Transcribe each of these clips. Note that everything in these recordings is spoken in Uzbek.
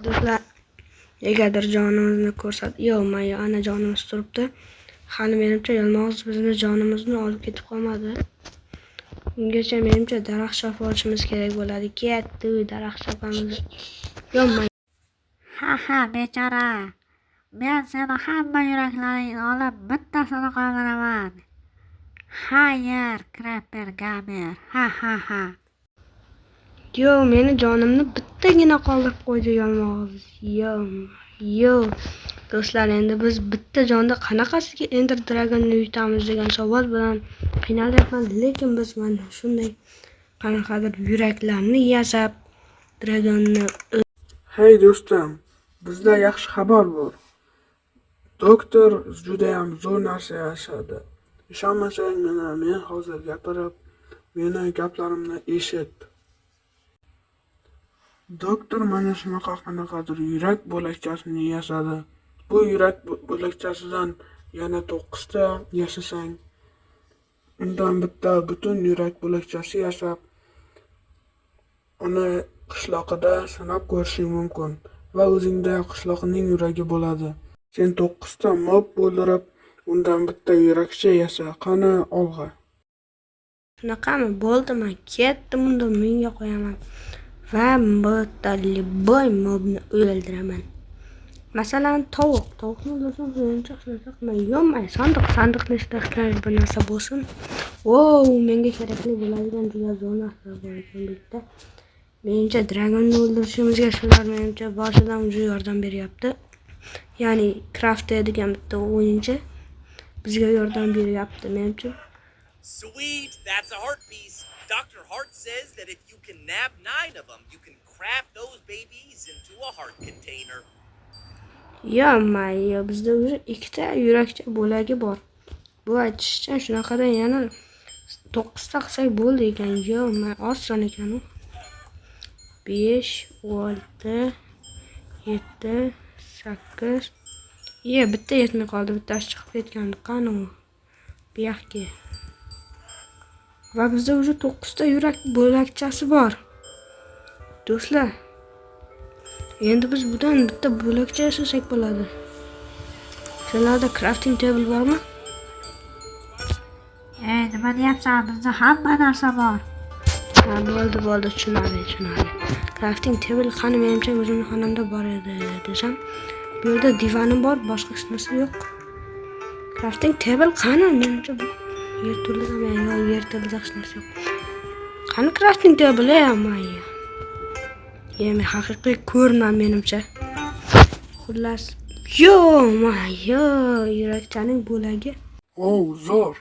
Do'stlar, negadir jonimizni yo mayyo, ana jonimiz turibdi. Hali menimcha yalmog'iz bizni jonimizni olib ketib qolmadi. Ungacha menimcha daraxt shop olishimiz kerak bo'ladi. Ketdi daraxt shopamiz. Yo mayyo. Ha bechora. Men seni hamma yuraklaringni olib bittasini qoldiraman. Xayr, Krapper Gamer. Ha. Yo, meni jonimni bittagina qoldirib qo'ydi yalmog'iz. Yo. Do'stlar, endi biz bitta jonda qanaqasiga Ender Dragon'ni yutamiz degan savol bilan qiynalyapman, lekin biz mana shunday qanaqadir yuraklarni yasab Dragonni. Hey do'stim, bizda yaxshi xabar bor. Doktor juda ham zo'r narsa yashadi. Ishonmasang, men hozir gapirib, meni gaplarimni eshit. Doktor mana shunaqa qanaqadir yurak bo'lakchasini yasadi. Bu yurak bo'lakchasidan yana 9 ta yasasang, undan bitta butun yurak bo'lakchasi yasab, uni qishloqida sinab ko'rishing mumkin va o'zingda qishloqning yuragi bo'ladi. Sen 9 ta mob o'ldirib, undan bitta yurakcha yasa, qani olg'a. Shunaqami? Bo'ldimi? Ketdim, unda menga qo'yaman va bittali boy mobni o'ldiraman. Masalan, tovuqni o'ldirsam, menimcha shunaqa qilmay, yo'may, sandiqni ishlashgan bir narsa bo'lsin. Menga kerakli bo'ladigan juda zo'r narsa bor ekan bitta. Menimcha dragonni o'ldirishimizga shular menimcha boshidan yordam beryapti. Ya'ni Craft degan bitta o'yinchi bizga yordam beryapti menimcha. Sweet, that's a heart piece. Dr. Hart says that if you can nab 9 of them, you can craft those babies into a heart container. Mayyo, bizda o'zi 2 ta yurakcha bo'lagi bor. Bu aytishcha shunaqadan yana 9 ta qilsak bo'ldi ekan. Oson ekan u. 5, 6, 7, 8. Bitta yetmay qoldi. Bittasi chiqib ketgandi. Qani u? Bu yoqqa. Va bizda o'zi 9 ta yurak bo'lakchasi bor. Do'stlar, endi biz bundan bitta bo'lakcha yasasak bo'ladi. Sizlarda crafting table bormi? Nima deyapsan? Bizda hamma narsa bor. Bo'ldi, tushunadi. Crafting table qani, menimcha o'zimning xonamda bor edi desam, bu yerda divanim bor, boshqa hech narsa yo'q. Crafting table qani, menimcha yerto'lada hech narsa yo'q. Qani crafting table mayyo. Men haqiqiy ko'rman menimcha. Xullas, mayyo, yurakchaning bo'lagi. Zo'r.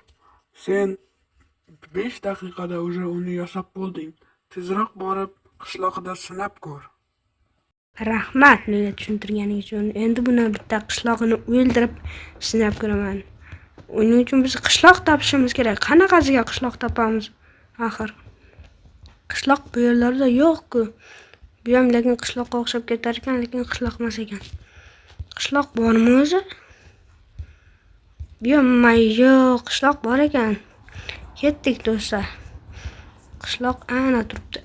Sen 5 daqiqada uni yasab bo'lding. Tezroq borib qishloqida sinab ko'r. Rahmat menga tushuntirganing uchun. Endi buni bitta qishloqni o'ldirib sinab ko'raman. Uning uchun biz qishloq topishimiz kerak. Qanaqasiga qishloq topamiz? Axir qishloq bu yerlarda yo'q-ku. Bu ham lekin qishloqqa o'xshab ketar ekan, lekin qishloq emas ekan. Qishloq bormi o'zi? Mayyo, qishloq bor ekan. Ketdik do'stlar. Qishloq ana turibdi.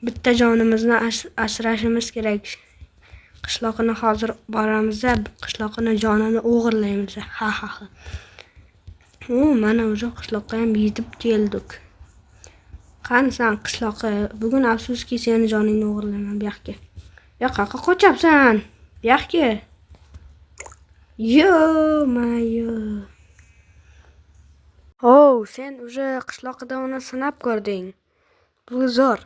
Bitta jonimizni asrashimiz kerak. Qishloqni hozir boramiz, qishloqni jonini o'g'irlaymiz. Ha. Mana o'sha qishloqqa ham yetib keldik. Qani sen qishloqqa, bugun afsuski seni joningni o'g'irlayman bu yoqqa. Qayerga qochyapsan? Bu yoqqa. Mayyo. Sen o'sha qishloqda uni sinab ko'rding. Bu zo'r.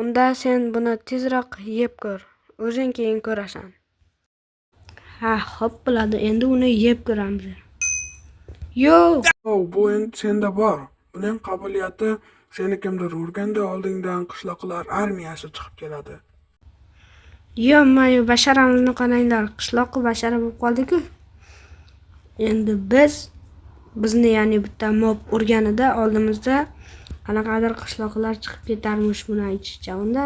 Unda sen buni tezroq yeb ko'r. O'zing keyin ko'rasan. Xo'p bo'ladi. Endi uni yeb ko'ramiz. Bu endi senda bor. Buning qobiliyati seni kimdir urganda oldingdan qishloqlar armiyasi chiqib keladi. Mayyo, basharamizni qaranglar. Qishloqqa bashara bo'lib qoldik-ku. Endi bizni ya'ni bitta mob urganida oldimizda qanaqadir qishloqlar chiqib ketarmish buni aytishcha. Unda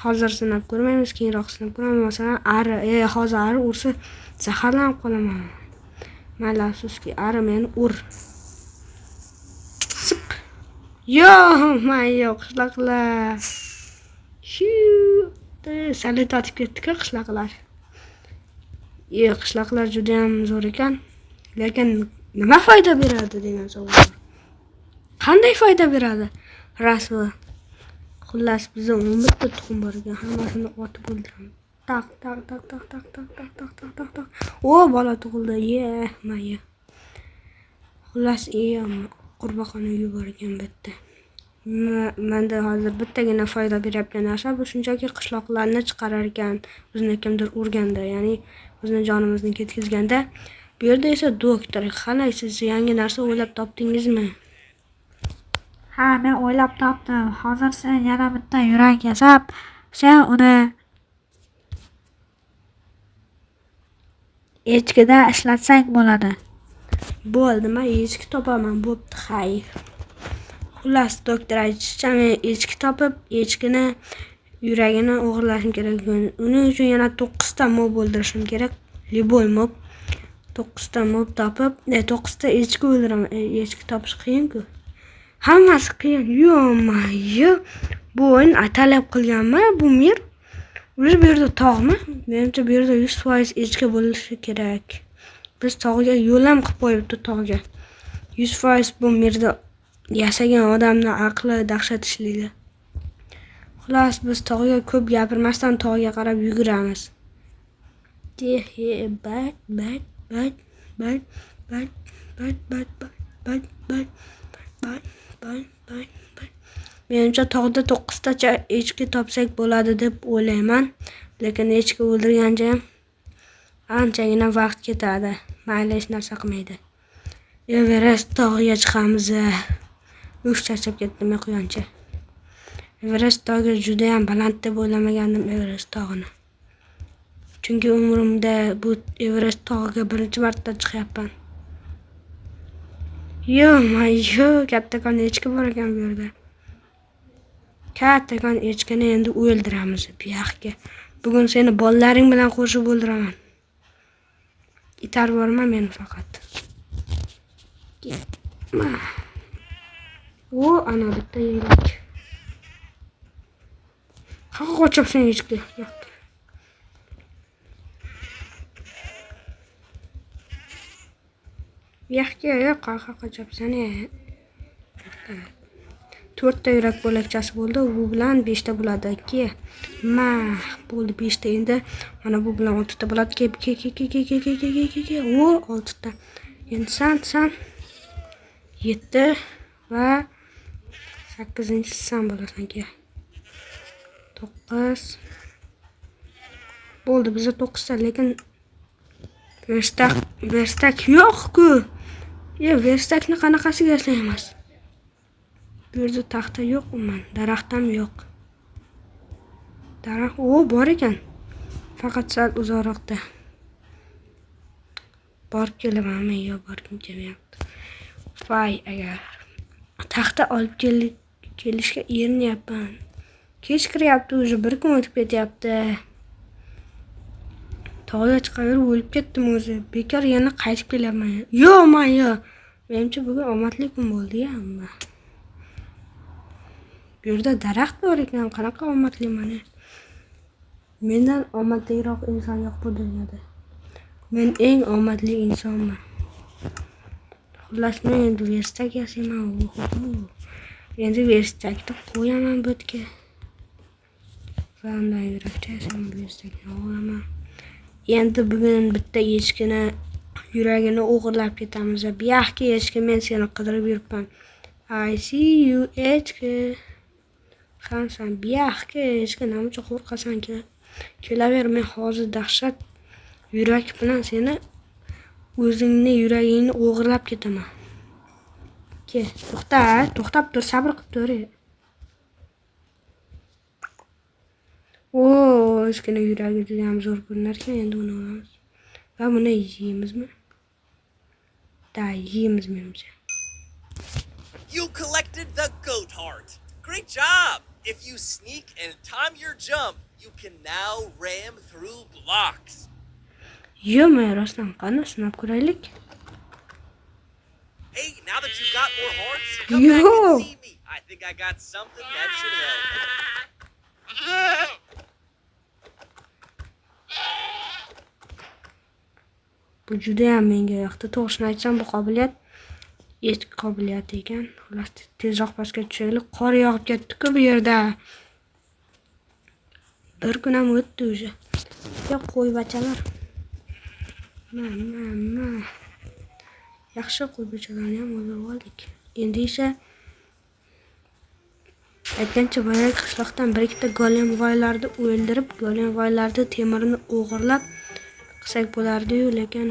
hozir sinab ko'rmaymiz, keyinroq sinab ko'ramiz. Masalan, hozir ari ursa zaharlanib qolaman. Mayli, afsuski ari meni ur. Mayyo, qishloqlar. ketdi. Salit otib ketdi-ku qishloqlar. Qishloqlar juda ham zo'r ekan. Lekin nima foyda beradi degan savol bor. Qanday foyda beradi? Rasvo. Xullas bizda 11 ta tuxum bor ekan. Hammasini otib o'ldiramiz. Tak. O, bola tug'ildi. Maya. Xullas, qurbaqani yuborgan bitta. Menda hozir bittagina foyda berayotgan narsa bu shunchaki qishloqlarni chiqarar ekan, bizni kimdir urganda, ya'ni bizni jonimizni ketkizganda. Bu yerda esa doktor. Qalay, siz yangi narsa o'ylab topdingizmi? Ha, men o'ylab topdim. Hozir sen yana bitta yurak yasab, sen uni echkida ishlatsang bo'ladi. Bo'ldi, men echki topaman, bo'pti, xayr. Xullas, doktor aytishicha, men echki topib, echkini yuragini o'g'irlashim kerak. Uning uchun yana 9 ta mob o'ldirishim kerak. Liboy mob. 9 ta mob topib, 9 ta echki o'ldiraman. Echki topish qiyin-ku. Hammasi qiyin. Yo-mayo. Bu o'yin atalab qilganmi? Bu mir. Ular bu yerda tog'mi? Menimcha bu yerda 100% echki bo'lishi kerak. Biz tog'ga yo'l ham qilib qo'yibdi tog'ga. 100% bu mirda yasagan odamning aqli dahshat ishlaydi. Xullas, biz tog'ga ko'p gapirmasdan tog'ga qarab yuguramiz. Menimcha tog'da 9 tacha echki topsak bo'ladi deb o'ylayman. Lekin echki o'ldirganda anchagina vaqt ketadi. Mayli, hech narsa qilmaydi. Everest tog'iga chiqamiz. Charchab ketdim quyoncha. Everest tog'i juda ham baland deb o'ylamagandim Everest tog'ini. Chunki umrimda bu Everest tog'iga birinchi marta chiqyapman. Yo-mayo, kattakon echki bor ekan bu yerda. Kattakon echkini endi o'ldiramiz bu yoqqa. Bugun seni bolalaring bilan qo'shib o'ldiraman. Itar borma meni faqat. O, ana bitta yelik. Qaqa qochibsan echki. Yo'q, qaqa qochibsan. 4 ta yurak bo'lakchasi bo'ldi. Bu bilan 5 ta bo'ladi. Bo'ldi 5 ta endi. Mana bu bilan 6 ta bo'ladi. O, 6 ta. Endi san 7 va 8-san bo'lasan ki. 9. Bo'ldi, bizda 9 ta, lekin verstak yo'q-ku. Verstakni qanaqasiga yasaymiz? Bu yerda taxta yo'q umuman, daraxt ham yo'q. Daraxt bor ekan. Faqat sal uzoqroqda. Borib kelamanmi yo borgim kelmayapti. Voy, agar taxta olib kelishga erinayapman. Kech kiryapti, уже 1 kun o'tib ketyapti. Tog'ga chiqaverib o'lib ketdim o'zi. Bekor yana qaytib kelaman. Yo-mayo. Menimcha bugun omadli kun bo'ldi-ya, amma. Bu yerda daraxt bor ekan, qanaqa omadliman. Mendan omadliroq inson yo'q bu dunyoda. Men eng omadli insonman. Xullas, men endi verstak yasayman. Endi verstakni qo'yaman bo'tga. Va undan yurakcha yasayman, verstakni olaman. Endi bugun bitta echkini yuragini o'g'irlab ketamiz. Bu yoqqa echki, men seni qidirib yuribman. I see you echki. Qansan bu yoqqa echki, nima qo'rqasan-ki? Kelaver, men hozir dahshat yurak bilan seni o'zingni yuragingni o'g'irlab ketaman. To'xtab tur, sabr qilib tur. Echkini yuragi juda ham zo'r ko'rinar ekan, endi uni olamiz. Va buni yeymizmi? Yeymiz menimcha. You collected the goat heart. Great job! If you sneak and time your jump, you can now ram through blocks. Yo-mayo, rostdan qani sinab ko'raylik. Hey, now that you've got more hearts, come back and see me. I think I got something that should help. Bu juda ham menga yoqdi. To'g'risini aytsam, bu qobiliyat eski qobiliyat ekan. Xullas, tezroq pastga tushaylik. Qor yog'ib ketdi-ku bu yerda. Bir kun ham o'tdi уже. Ya qo'ybachalar. Ma. Yaxshi qo'ybachalarni ham o'ldirib oldik. Endi esa aytgancha boyagi qishloqdan bir ikkita golemvoylarni o'ldirib, golemvoylarni temirini o'g'irlab qilsak bo'lardi-yu, lekin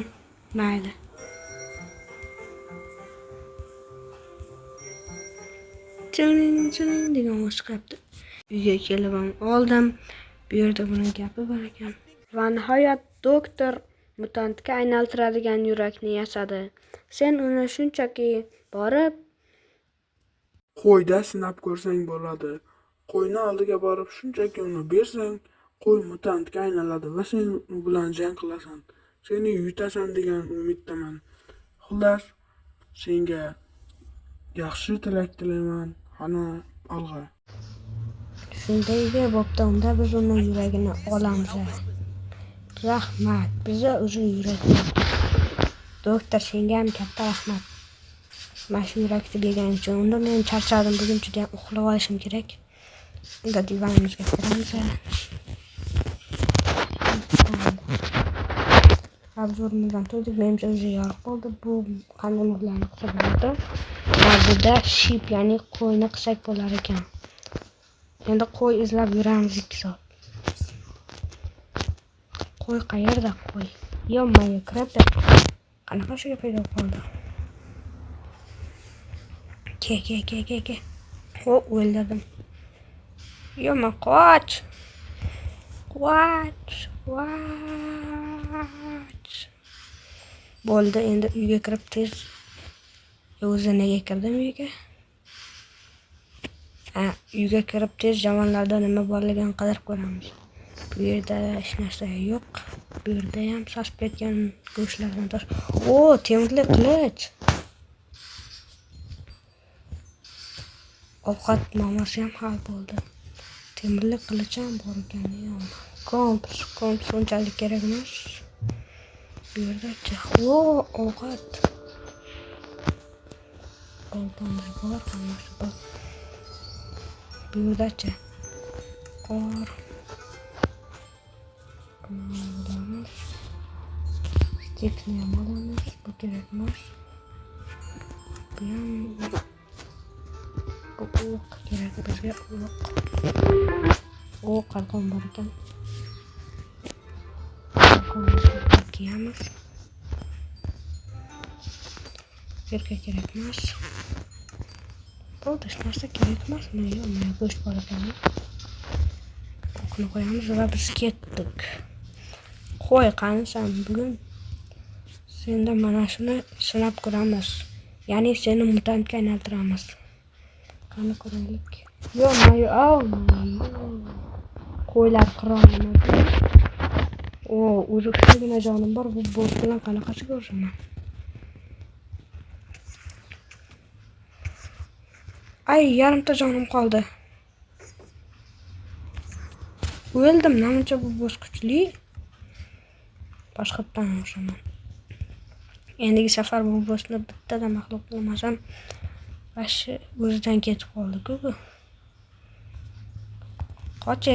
mayli. Chiling degan ovoz chiqyapti. Uyga kelib oldim. Bu yerda buni gapi bor ekan. Va nihoyat doktor mutantga aylantiradigan yurakni yasadi. Sen uni shunchaki borib Qo'yda sinab ko'rsang bo'ladi. Qo'yni oldiga borib shunchaki uni bersang, qo'y mutantga aylanadi va sen u bilan jang qilasan. Seni yutasan degan umiddaman. Xullas, senga yaxshi tilak tilayman. Ana, olg'a. shunday bo'pti, unda biz uni yuragini olamiz. Rahmat, biza uzun yurak. Doktor, senga ham katta rahmat. Mana shu yurakni berganing uchun. Unda men charchadim, bugun juda ham uxlab olishim kerak. Unda divanimizga kiramiz. Obzorimizdan to'ydik, menimcha o'zi yorug' bo'ldi. Bu qanday nurlarni qilsa bo'ladi? Ba'zida ship, ya'ni qo'yni qilsak bo'lar ekan. Endi qo'y izlab yuramiz 2 soat. Qo'y qayerda qo'y? Yo-mayo, krabda. Qanaqa shuga paydo qoldi? Ke. O'ldirdim. Yo-ma, qoch. Bo'ldi, endi uyga kirib tez. O'zi nega kirdim uyga? Uyga kirib tez javonlarda nima borligini qidirib ko'ramiz. Bu yerda hech narsa yo'q. Bu yerda ham sasib ketgan go'shtlardan tosh. Temirli qilich. Ovqat muammosi ham hal bo'ldi. Temirli qilich ham bor ekan. Komps unchalik kerak emas. Bu yerda ovqat. Boltamiz bor, hammasi bor. Bu yerda qor. Olamiz. Stikni ham olamiz. Bu kerak emas. Bu ham o'q kerak bizga, o'q. Qalqon bor ekan. Qalqonni kiyamiz. Yerga kerak emas. Bo'ldi, hech narsa kerak emasmi? Yo'q, go'sht bor ekan. O'qni qo'yamiz va biz ketdik. Qo'y, qanisan bugun? Senda mana shuni sinab ko'ramiz. Ya'ni seni mutantga aylantiramiz. Qani ko'raylik. Qo'ylar qirolmaydi. O'zi kuchligina jonim bor. Bu bo'z bilan qanaqasi ko'raman? Yarimta jonim qoldi. O'ldim, namuncha bu bo'z kuchli. Boshqatdan o'shaman. Endigi safar bu bo'zni bittada maxluq qilmasam, bashi o'zidan ketib qoldi-ku bu. Qoch.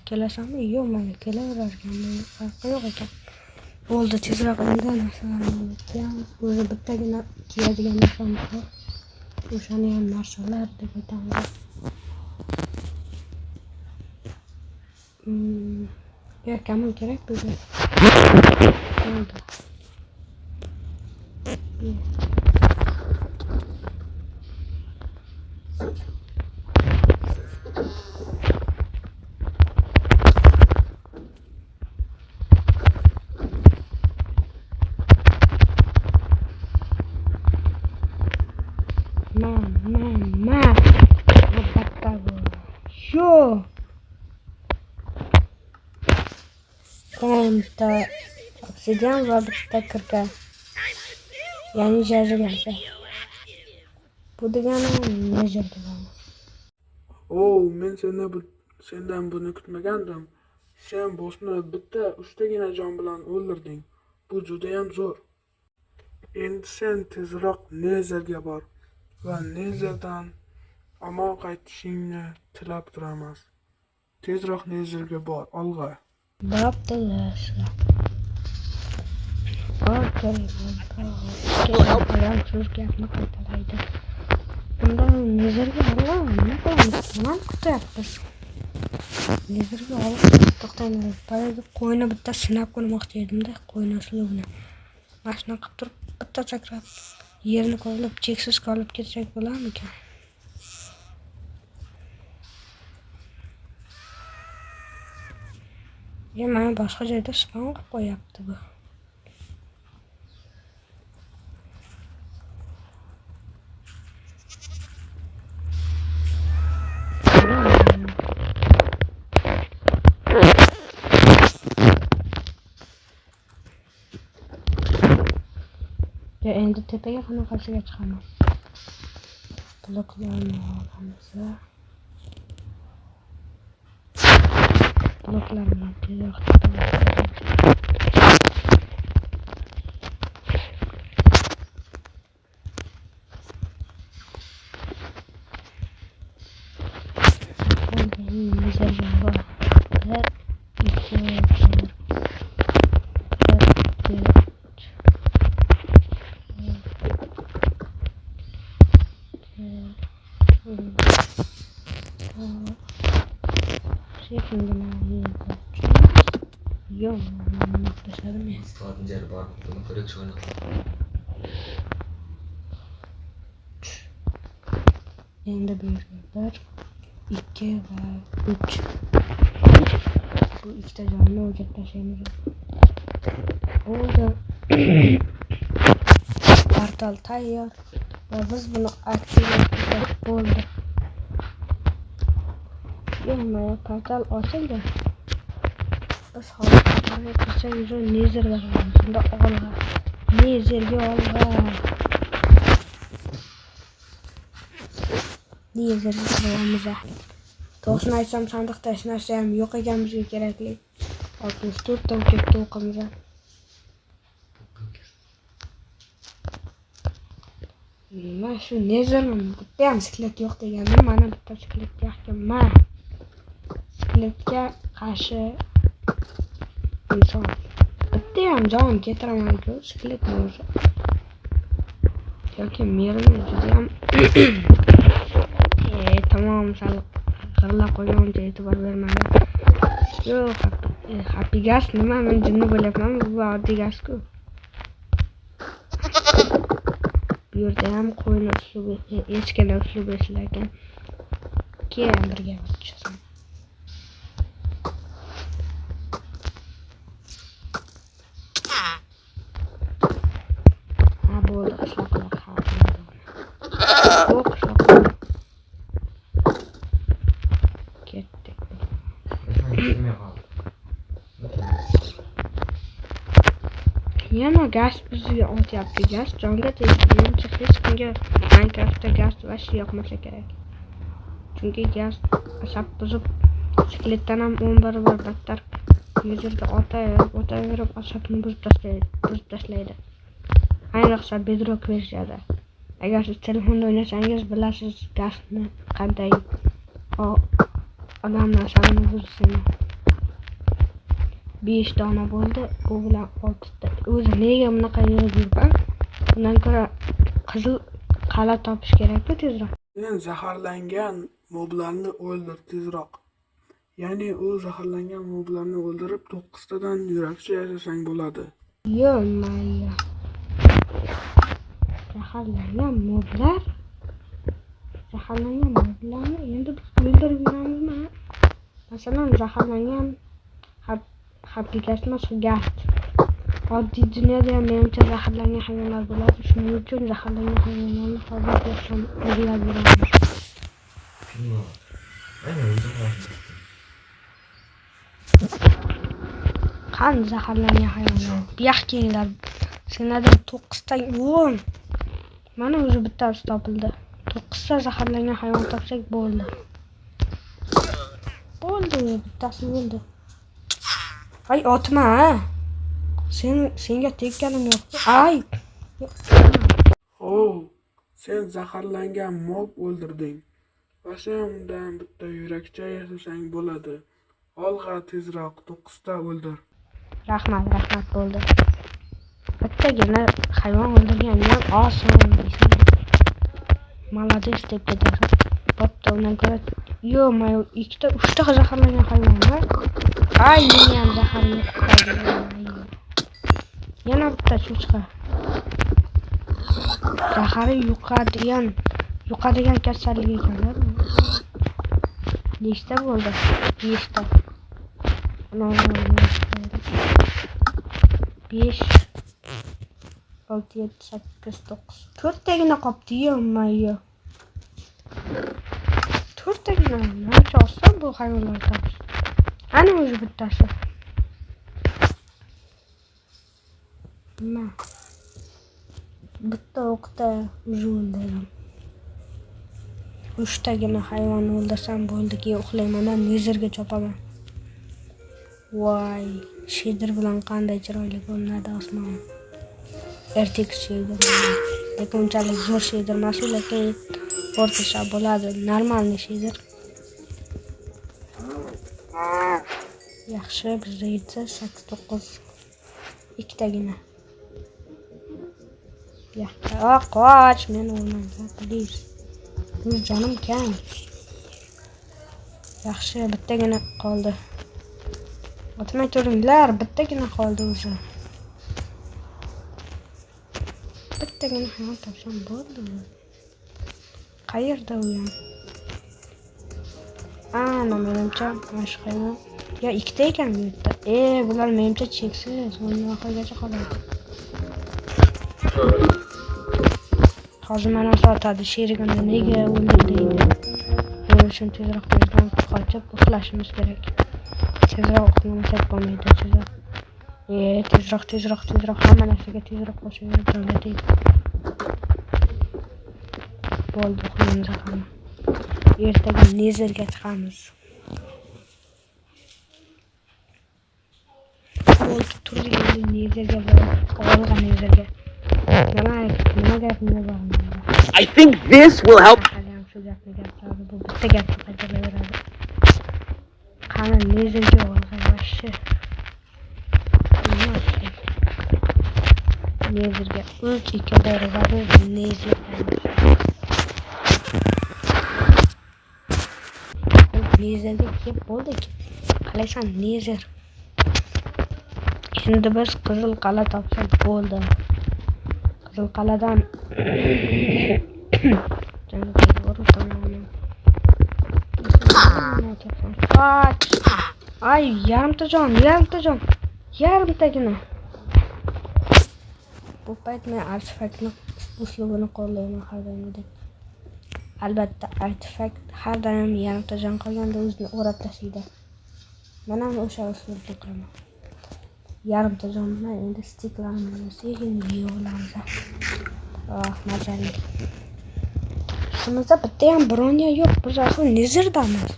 Kelasanmi? Yo'q, kelaverar ekan. Farqi yo'q ekan. Bo'ldi, tezroq endi narsalarni yig'amiz. O'zi bittagina kiyadigan narsamiz bor. O'shani ham narsalar deb aytamiz. Kamon kerak bizga. Bo'ldi. Bitta obsidian va bitta kirka. Ya'ni jaziramcha. Bu degani nezerga bog'liq. Men sendan buni kutmagandim. Sen bossni bitta 3tagina jon bilan o'ldirding. Bu judayam zo'r. Endi sen tezroq Nezerga bor va Nezerdan omon qaytishingni tilab turamiz. Tezroq Nezerga bor, olg'a. Bo'pti, sizlar. Gapni qaytaraydi. Unda nezerga nima qilamiz? Nimani kutyapmiz? Nezerga olib to'xtanglar. Boyagi qo'yni bitta sinab ko'rmoqchi edimda, qo'yni uslubini. Mana shunaqa qilib turib bitta sakrab yerni kovlab cheksiz qolib ketsak bo'larmikan? Mana boshqa joyda spawn qilib qo'yapti bu. Endi tepaga qanaqasiga chiqamiz? Bloklarni olamiz. Bloklar bilan tezroq endi bu yerga 1, 2 va 3. Bu ikkita jonni o'chirib tashlaymiz. Bo'ldi. Portal tayyor va biz buni aktivlash bo'ldi. Yana portal ochildi. Biz hozir qanday qilsak, Nezerga boramiz. Shunda olg'a. Nezerga olg'a. Nezerga boramiz. To'g'risini aytsam, sandiqda hech narsa ham yo'q ekan bizga kerakli. 64 ta katta o'qimiz. Mana shu Nezerman bitta ham skelet yo'q degandim. Mana bitta skelet yo'qmi? Skeletga qarshi inson. Bitta ham jon keltiramaydi skeletni o'zi. Yoki merni juda ham tamom sal g'irlab qo'ygancha e'tibor bermadi. Yo'q, happy gas nima? Men jinni bo'lyapman, bu oddiy gas-ku. Bu yerda ham qo'yni uslubi, echkini uslubi ishlagan. Keyin birga o'tishsin. Bo'ldi, qishloqlar xatladi. Yo'q, qishloqlar. Ketdik. Yana gaz bizga o'tyapti. Gaz jonga tegdi. Menimcha hech kimga Minecraftda gaz vashi yoqmasa kerak. Chunki gaz asab buzib, skeletdan ham 11 bor battar yerda o'taverib asabni buzib tashlaydi. Ayniqsa Bedrock versiyada. Agar siz telefonda o'ynasangiz bilasiz gazni qanday odamlar asabini buzishini. 5 dona bo'ldi, u bilan 6 ta. O'zi nega bunaqa yurib yurgan? Bundan ko'ra qizil qala topish kerak-ku tezroq. Sen zaharlangan moblarni o'ldir tezroq. Ya'ni u zaharlangan moblarni o'ldirib 9 tadan yurakcha yasasang bo'ladi. Yo'q, mayya. Zaharlangan moblarni endi biz o'ldirib yuramizmi? Masalan, zaharlangan happy gas emas, gaz. Oddiy dunyoda ham menimcha zaharlangan hayvonlar bo'ladi. Shuning uchun zaharlangan hayvonlarni hozirgacha o'ldirib yuramiz. Qani zaharlangan hayvonlar? Buyoqqa kelinglar. Senlardan 9 ta o'g'il. Mana o'zi bittasi topildi. 9 ta zaharlangan hayvon topsak bo'ldi. Bittasi bo'ldi. Ay, otma. Senga tekkanim yo'q. Ay. Sen zaharlangan mob o'ldirding. Va sen undan bitta yurakcha yasasang bo'ladi. Olg'a tezroq 9 ta o'ldir. Rahmat bo'ldi. Bittagina hayvon o'ldirganim ham oson deysan. Молодец deb ketasan. Bo'pti, undan ko'ra yo-mayo 2 ta 3 ta zaharlangan hayvonlar. Ay, meni ham zahar yo'q. Yana bitta cho'chqa. Zahari yuqadigan kasallik ekanlar. Nechta bo'ldi? 5 ta. 5 6 7 8 9 4tagina qopdi yo-mayo. 4tagina nima oson bu hayvonlar topish. Ana o'zi bittasi. Nima? Bitta o'qda o'ldirdim. 3tagina hayvonni o'ldirsam bo'ldi, keyin uxlayman, nezerga chopaman. Voy, shader bilan qanday chiroyli ko'rinadi osmon. RTX shader. Lekin unchalik zo'r shader emas, lekin o'rtacha bo'ladi. Normalniy shader. Yaxshi, bizda 7 8 9 ikkitagina. Yaxshi, qoch, meni o'rmonga, please. Bu jonim kam. Yaxshi, bittagina qoldi. O'tmay turinglar, bittagina qoldi o'zi. Bittagina hayvon topsam bo'ldi. Qayerda u ham? Ana, menimcha mana shu hayvon. Ya, 2 ta ekan bu yerda. Bular menimcha cheksiz, o'yin oxirigacha qoladi. Hozir mana sotadi, sherigimni nega o'ldirding? Men uchun tezroq yerdan qochib uxlashimiz kerak. Tezroq uxlamasak bo'lmaydi, tezroq. Hamma narsaga tezroq qochib bo'ldi, uxlaymiz hamma. Ertaga nezerga chiqamiz. Bo'ldi, turdik nezerga borib, olg'a nezerga. Nima gapni bor? I think this will help. Shu gapni gapiradi, bu bitta gapni qaytaraveradi. Qani nezerga olg'a vashshi. Nezerga 3-2 darvazani nezer. Nezerga kelib bo'ldik. Qalaysan nezer? Endi biz qizil qala topsak bo'ldi. Qizil qaladan Ay, yarimtagina. Bu payt men artefaktni uslubini qo'llayman har doimgidek. Albatta, artefakt har doim yarimta jon qolganda o'zini o'rab tashlaydi. Men ham o'sha uslubni qilaman. Yarimta jon bilan endi stiklarni sekin yeyolamiz. Mazali. Shimizda bitta ham bronya yo'q. Biz asl nezerdamiz.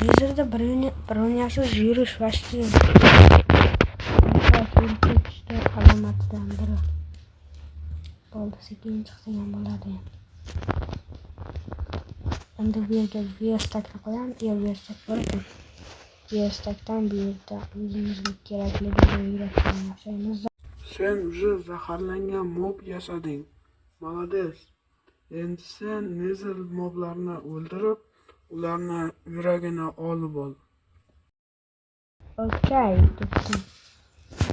Nezerda bronyasiz yurish vashti. Alomatidan biri. Bo'ldi, sekin chiqsa ham bo'ladi. Endi bu yerga verstakni qo'yamiz. Verstak bor ekan. Verstakdan bu yerda o'zimizga kerakligini yuraklaymiz. Sen уже zaharlangan mob yasading. Молодец. Endi sen nezer moblarni o'ldirib, ularni yuragini olib ol. Okay, do'stim.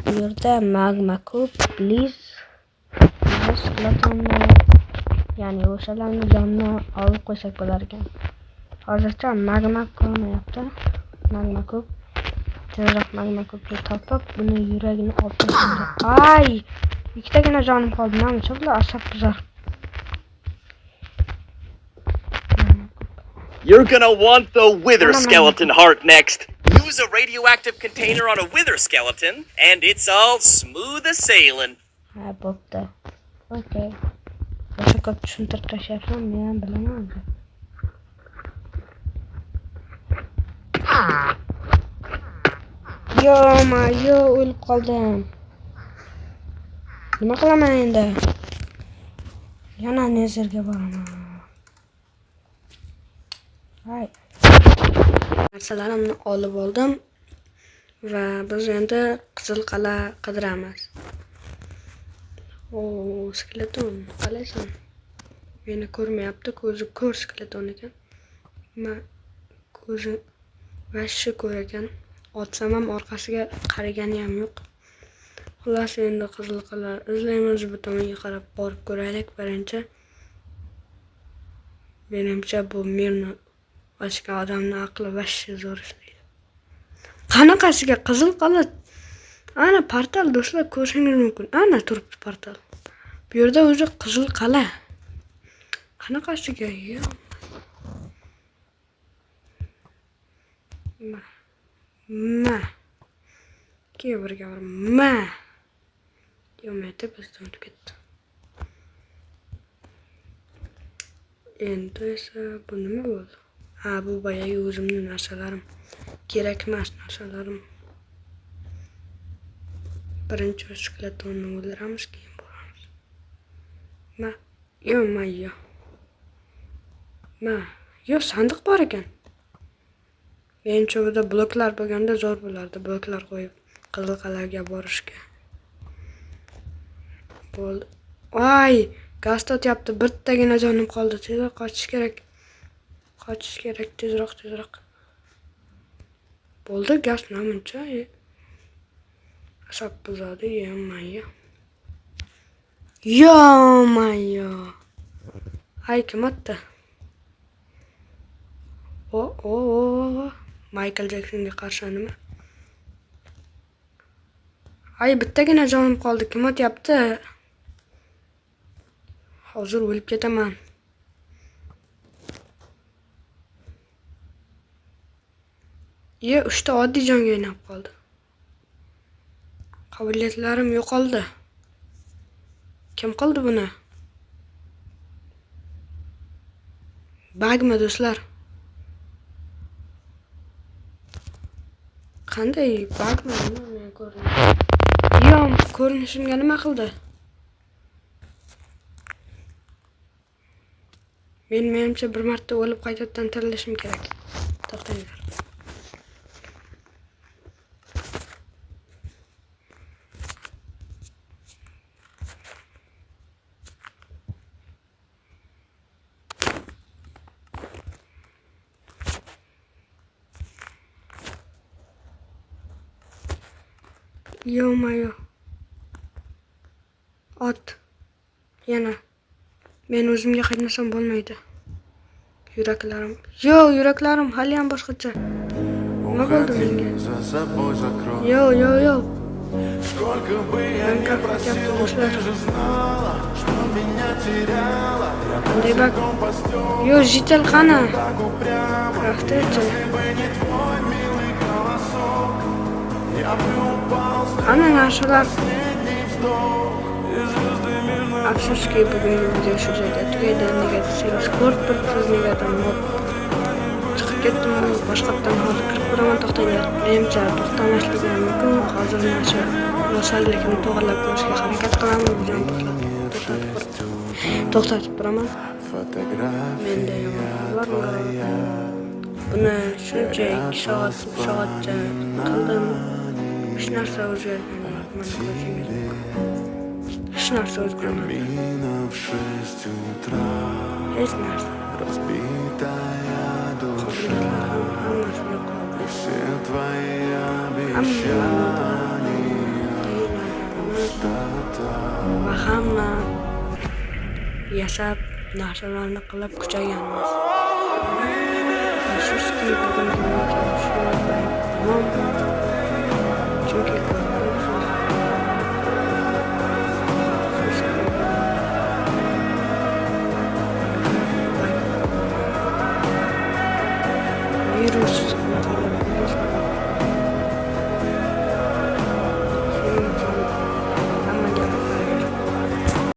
Bu yerda magma kub, please. Ya'ni o'shalarni jonni olib qo'ysak bo'lar ekan. Hozircha magma ko'rmayapti. Magma kub. Tezroq magma kubni topib, uni yuragini olib tashlaydi. Ay! Ikkitagina jonim qoldi. Nima bular asab buzar. You're gonna want the wither skeleton heart next. Use a radioactive container on a wither skeleton, and it's all smooth as sailing. Ha, bo'pti. Okay. O'sha ko'p tushuntirib tashlayapsan, men ham bilaman. Yo, o'lib qoldim. Nima qilaman endi? Yana nezerga boraman. Hay. Narsalarimni olib oldim va biz endi qizil qala qidiramiz. Skeleton, qalaysan? Meni ko'rmayapti, ko'zi ko'r skeleton ekan. Ko'zi vashshi ko'r ekan. Otsam ham orqasiga qaragani ham yo'q. Xullas endi qizil qala izlaymiz, bu tomonga qarab borib ko'raylik birinchi. Menimcha bu merni ochgan odamning aqli vashshi zo'r ishlaydi. Qanaqasiga qizil qala? Ana portal do'stlar, ko'rishingiz mumkin. Ana turibdi portal. Bu yerda o'zi qizil qala. Qanaqasiga? Ma. Keyin birga bor. Ma. Yo'mete bizdan o'tib ketdi. Endi esa bu nima bo'ldi? Bu boyagi o'zimning narsalarim. Kerak emas narsalarim. Birinchi skeletonni o'ldiramiz, keyin boramiz. Yo, sandiq bor ekan. Menimcha burada bloklar bo'lganda zo'r bo'lardi. Bloklar qo'yib qizil qalaga borishga. Bo'ldi. Gaz to'tyapti. Bittagina jonim qoldi. Tezroq qochish kerak. Tezroq. Bo'ldi, gaz namuncha. Asab buzadi, Yo-mayo. Kim otdi? Michael Jacksonga qarshi nima? Bittagina jonim qoldi. Kim otyapti? Hozir o'lib ketaman. Uchta oddiy jonga o'ynab qoldi. Qobiliyatlarim yo'qoldi. Kim qildi buni? Bagmi do'stlar? Qanday bagmi? Men ko'rdim. Ko'rinishimga nima qildi? Menimcha bir marta o'lib qaytadan tirilishim kerak. To'xtanglar. Yo-mayo. Ot. Yana. Men o'zimga qaynasam bo'lmaydi. Yuraklarim hali ham boshqacha. Nima bo'ldi menga? Yo. Men kapatyapti do'stlar. Qanday bak? Jitel qani? Kraftechi. Ana narsalar. Afsuski bugungi video shu joyda tugaydi. Nega desangiz, ko'rib turibsiz, negadir mod chiqib ketdimi, boshqatdan hozir kirib ko'raman. To'xtanglar. Menimcha to'xtamasligim mumkin. Hozir nasha ro'sallikni to'g'rilab ko'rishga harakat qilaman. Videoni to'xtatib turaman. Menda yomon bor. Buni shuncha 2 soatcha qildim. Hech narsa o'zgarmadi. Mana ko'rishingiz mumkin. Hech narsa o'zgarmadi. Hech narsa. Va hamma yasab narsalarni qilib kuchayganmiz. Afsuski bugungi video shu bilan tamom. Chunki